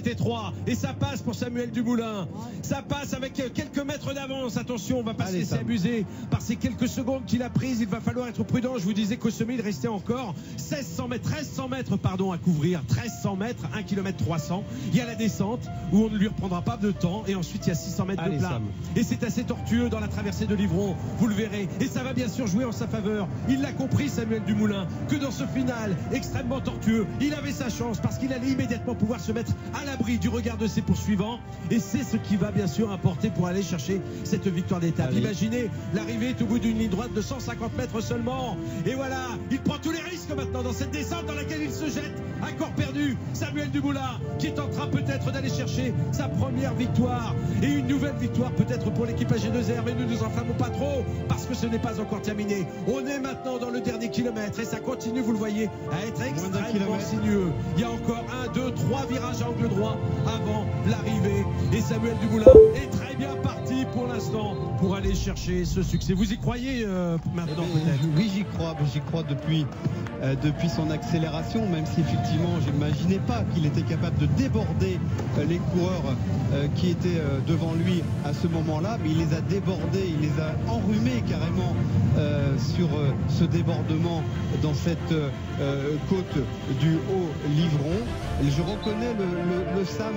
c'est étroit. Et ça passe pour Samuel Dumoulin. Ça passe avec quelques mètres d'avance. Attention, on va pas se laisser abuser par ces quelques secondes qu'il a prises. Il va falloir être prudent. Je vous disais qu'au sommet, il restait encore 1300 mètres à couvrir. 1300 mètres, 1 km 300. Il y a la descente où on ne lui reprendra pas de temps. Et ensuite, il y a 600 mètres de plat. Et c'est assez tortueux dans la traversée de Livron. Vous le verrez. Et ça va bien sûr jouer en sa faveur. Il l'a compris, Samuel Dumoulin, que dans ce final extrêmement tortueux, il avait sa chance parce qu'il allait immédiatement pouvoir se mettre à l'abri du regard de ses poursuivants. Et c'est ce qui va bien sûr importer pour aller chercher cette victoire d'étape. Imaginez, l'arrivée est au bout d'une ligne droite de 150 mètres seulement. Et voilà, il prend tous les risques maintenant dans cette descente dans laquelle il se jette à corps perdu. Samuel Dumoulin qui est en train peut-être d'aller chercher sa première victoire et une nouvelle victoire peut-être pour l'équipe AG2R. Mais nous ne nous enflammons pas trop parce que ce n'est pas encore terminé. On est maintenant dans le dernier kilomètre et ça continue, vous le voyez, à être extrêmement sinueux. Il y a encore 1, 2, 3 virages à angle droit avant l'arrivée. Et Samuel Dumoulin est très bien parti pour l'instant pour aller chercher ce succès. Vous y croyez maintenant peut-être? Oui, j'y crois depuis son accélération, même si effectivement je n'imaginais pas qu'il était capable de déborder les coureurs qui étaient devant lui à ce moment-là, mais il les a débordés, il les a enrhumés carrément sur ce débordement dans cette côte du Haut-Livron. Je reconnais le Sam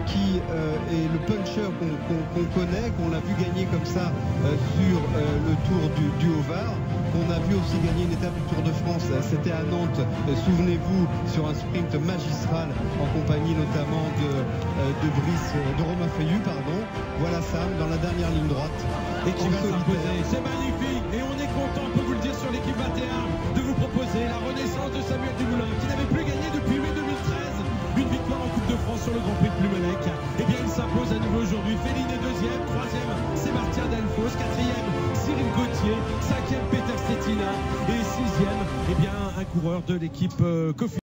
qui est le puncher qu'on connaît, qu'on a vu gagner comme ça sur le Tour du Haut-Var, qu'on a vu aussi gagner une étape du Tour de France, c'était à Nantes, souvenez-vous, sur un sprint magistral en compagnie notamment de Romain Feuillu, pardon. Voilà Sam dans la dernière ligne droite. Et qui va s'imposer, c'est magnifique et on est content, on peut vous le dire sur l'équipe 21, de vous proposer la renaissance de Samuel Dumoulin qui n'avait plus gagné depuis mai 2013. Une victoire en Coupe de France sur le Grand Prix de Plumenec. Et bien il s'impose à nouveau aujourd'hui. Féline est deuxième, troisième Sébastien Delfos, quatrième Cyril Gauthier, cinquième Peter Stetina et sixième, eh bien un coureur de l'équipe Cofidis.